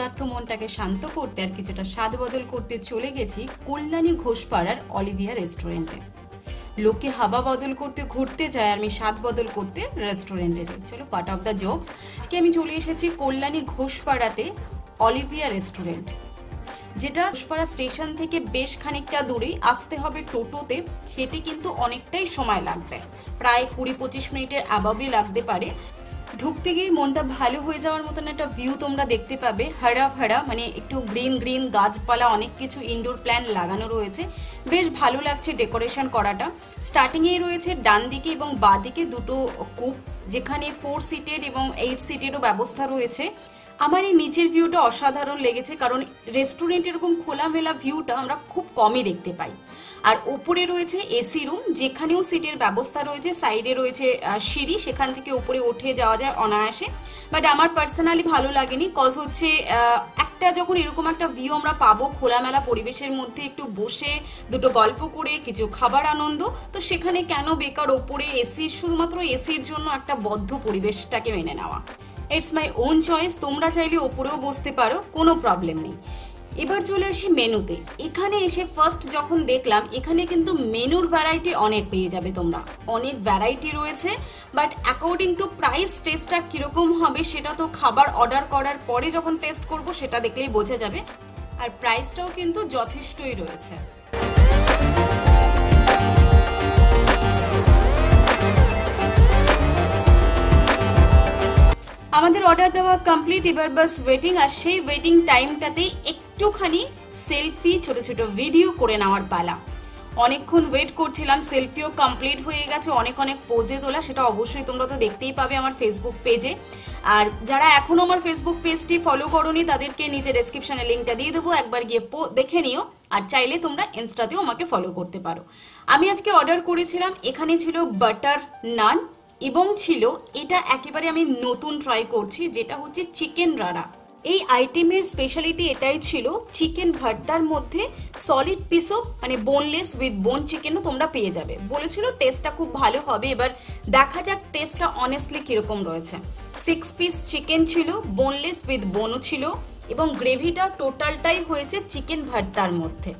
ক্ষুধার্ত মনটাকে শান্ত করতে আর কিছুটা স্বাদ বদল করতে চলে গেছি কল্যাণী ঘোষপাড়ার অলিভিয়া রেস্টুরেন্টে। লোকে হাওয়া বদল করতে ঘুরতে যায় আর আমি স্বাদ বদল করতে রেস্টুরেন্টে যাই। চলো পার্ট অফ দ্য জোকস। আজকে আমি চলে এসেছি কল্যাণী ঘোষপাড়াতে অলিভিয়া রেস্টুরেন্ট, যেটা ঘোষপাড়া স্টেশন থেকে বেশ খানিকটা দূরেই। আসতে হবে টোটোতে, হেঁটে কিন্তু অনেকটাই সময় লাগবে, প্রায় 20-25 মিনিটের অ্যাবাভই লাগতে পারে। ঢুকতে গিয়ে মনটা ভালো হয়ে যাওয়ার মতন একটা ভিউ তোমরা দেখতে পাবে। হারা ভাড়া মানে একটু গ্রিন গ্রিন গাছপালা, অনেক কিছু ইনডোর প্ল্যান্ট লাগানো রয়েছে, বেশ ভালো লাগছে ডেকোরেশন করাটা। স্টার্টিংয়েই রয়েছে ডান দিকে এবং বাঁ দিকে দুটো কূপ, যেখানে 4 সিটের এবং 8 সিটেরও ব্যবস্থা রয়েছে। আমার এই নিচের ভিউটা অসাধারণ লেগেছে, কারণ রেস্টুরেন্ট এরকম খোলামেলা ভিউটা আমরা খুব কমই দেখতে পাই। আর ওপরে রয়েছে এসি রুম, যেখানেও সিটের ব্যবস্থা রয়েছে। সাইডে রয়েছে সিঁড়ি, সেখান থেকে উপরে উঠে যাওয়া যায় অনায়াসে। বাট আমার পার্সোনালি ভালো লাগেনি, কজ হচ্ছে একটা যখন এরকম একটা ভিউ আমরা পাবো খোলামেলা পরিবেশের মধ্যে, একটু বসে দুটো গল্প করে কিছু খাবার আনন্দ, তো সেখানে কেন বেকার ওপরে এসি, শুধুমাত্র এসির জন্য একটা বদ্ধ পরিবেশটাকে মেনে নেওয়া। ইটস মাই ওন চয়েস, তোমরা চাইলে ওপরেও বসতে পারো, কোনো প্রবলেম নেই। এবার চলে আসি মেনুতে। এখানে এসে ফার্স্ট যখন দেখলাম, এখানে কিন্তু মেনুর ভ্যারাইটি অনেক পেয়ে যাবে তোমরা, অনেক ভ্যারাইটি রয়েছে। বাট অ্যাকর্ডিং টু প্রাইস টেস্টটা কীরকম হবে সেটা তো খাবার অর্ডার করার পরে যখন টেস্ট করব সেটা দেখলেই বোঝা যাবে। আর প্রাইসটাও কিন্তু যথেষ্টই রয়েছে। আমাদের অর্ডার দেওয়া কমপ্লিট, এবার বাস ওয়েটিং। আর সেই ওয়েটিং টাইমটাতেই একটুখানি সেলফি, ছোট ছোট ভিডিও করে নেওয়ার পালা। অনেকক্ষণ ওয়েট করছিলাম, সেলফিও কমপ্লিট হয়ে গেছে, অনেক অনেক পোজে তোলা, সেটা অবশ্যই তোমরা তো দেখতেই পাবে আমার ফেসবুক পেজে। আর যারা এখনো আমার ফেসবুক পেজটি ফলো করোনি তাদেরকে নিচে ডেসক্রিপশনে লিঙ্কটা দিয়ে দেবো, একবার গিয়ে দেখে নিও। আর চাইলে তোমরা ইনস্টাতেও আমাকে ফলো করতে পারো। আমি আজকে অর্ডার করেছিলাম, এখানে ছিল বাটার নান এবং ছিল এটা একেবারে আমি নতুন ট্রাই করছি, যেটা হচ্ছে চিকেন রাড়া। এই আইটেমের স্পেশালিটি এটাই ছিল, চিকেন ভর্তার মধ্যে সলিড পিসও মানে বোনলেস উইথ বোন চিকেনও তোমরা পেয়ে যাবে। বলেছিল টেস্টটা খুব ভালো হবে, এবার দেখা যাক টেস্টটা অনেস্টলি কিরকম রয়েছে। 6 পিস চিকেন ছিল, বোনলেস উইথ বোনও ছিল, এবং গ্রেভিটা টোটালটাই হয়েছে চিকেন ভর্তার মধ্যে।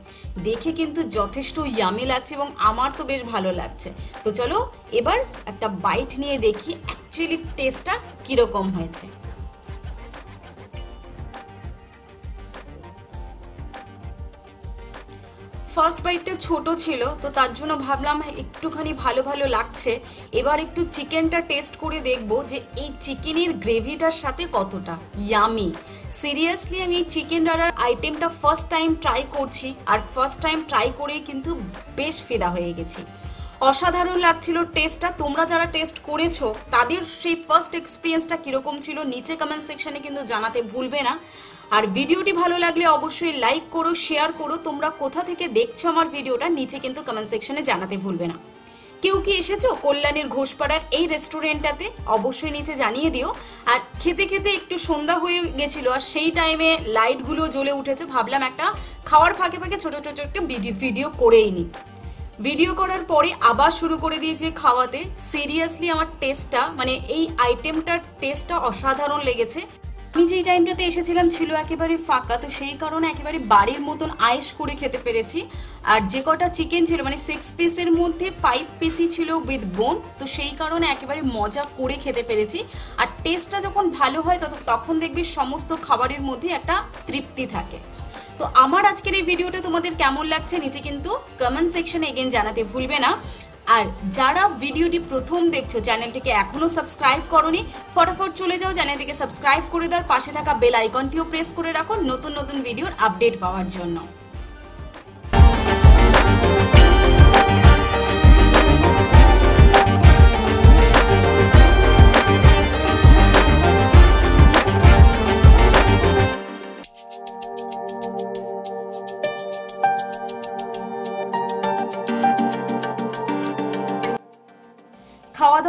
দেখে কিন্তু যথেষ্ট ইয়ামি লাগছে এবং আমার তো বেশ ভালো লাগছে। তো চলো এবার একটা বাইট নিয়ে দেখি অ্যাকচুয়ালি টেস্টটা কিরকম হয়েছে। ফার্স্ট বাইটটা ছোট ছিল, তো তার জন্য ভাবলাম একটুখানি ভালো ভালো লাগছে। এবার একটু চিকেনটা টেস্ট করে দেখবো যে এই চিকেনের গ্রেভিটার সাথে কতটা ইয়ামি। সিরিয়াসলি আমি এই চিকেন রাড়ার আইটেমটা ফার্স্ট টাইম ট্রাই করছি, আর ফার্স্ট টাইম ট্রাই করেই কিন্তু বেশ ফিদা হয়ে গেছি। অসাধারণ লাগছিল টেস্টটা। তোমরা যারা টেস্ট করেছো তাদের সেই ফার্স্ট এক্সপিরিয়েন্সটা কিরকম ছিল নিচে কমেন্ট সেকশনে কিন্তু জানাতে ভুলবে না। আর ভিডিওটি ভালো লাগলে অবশ্যই লাইক করো, শেয়ার করো। তোমরা কোথা থেকে দেখছো আমার ভিডিওটা নিচে কিন্তু কমেন্ট সেকশনে জানাতে ভুলবে না। কেউ কি এসেছো কল্যাণীর ঘোষপাড়ার এই রেস্টুরেন্টটাতে অবশ্যই নিচে জানিয়ে দিও। আর খেতে খেতে একটু সন্ধ্যা হয়ে গেছিল, আর সেই টাইমে লাইটগুলো জ্বলে উঠেছে, ভাবলাম একটা খাওয়ার ফাঁকে ফাঁকে ছোট ছোট একটা ভিডিও করেই নি। ভিডিও করার পরে আবার শুরু করে দিয়েছে খাওয়াতে। সিরিয়াসলি আমার টেস্টটা মানে এই আইটেমটার টেস্টটা অসাধারণ লেগেছে। আমি যেই টাইমটাতে এসেছিলাম ছিল একেবারে ফাঁকা, তো সেই কারণে একেবারে বাড়ির মতন আয়েশ করে খেতে পেরেছি। আর যে কটা চিকেন ছিল মানে 6 পিসের মধ্যে 5 পিসই ছিল উইথ বোন, তো সেই কারণে একেবারে মজা করে খেতে পেরেছি। আর টেস্টটা যখন ভালো হয় তখন দেখবি সমস্ত খাবারের মধ্যে একটা তৃপ্তি থাকে। তো আমার আজকের এই ভিডিওটা তোমাদের কেমন লাগছে নিচে কিন্তু কমেন্ট সেকশনে এগেন জানাতে ভুলবে না। আর যারা ভিডিওটি প্রথম দেখছো, চ্যানেলটিকে এখনো সাবস্ক্রাইব করোনি, ফটাফট চলে যাও চ্যানেলটিকে সাবস্ক্রাইব করে দাও, পাশে থাকা বেল আইকনটিও প্রেস করে রাখো নতুন নতুন ভিডিওর আপডেট পাওয়ার জন্য। খাওয়া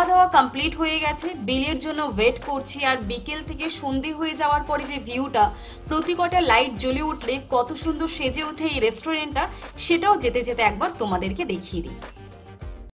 দাওয়া কমপ্লিট হয়ে গেছে, বিলের জন্য ওয়েট করছি। আর বিকেল থেকে সন্ধে হয়ে যাওয়ার পরে যে ভিউটা, প্রতি কটা লাইট জ্বলে উঠলে কত সুন্দর সেজে ওঠে এই রেস্টুরেন্টটা, সেটাও যেতে যেতে একবার তোমাদেরকে দেখিয়ে দিই।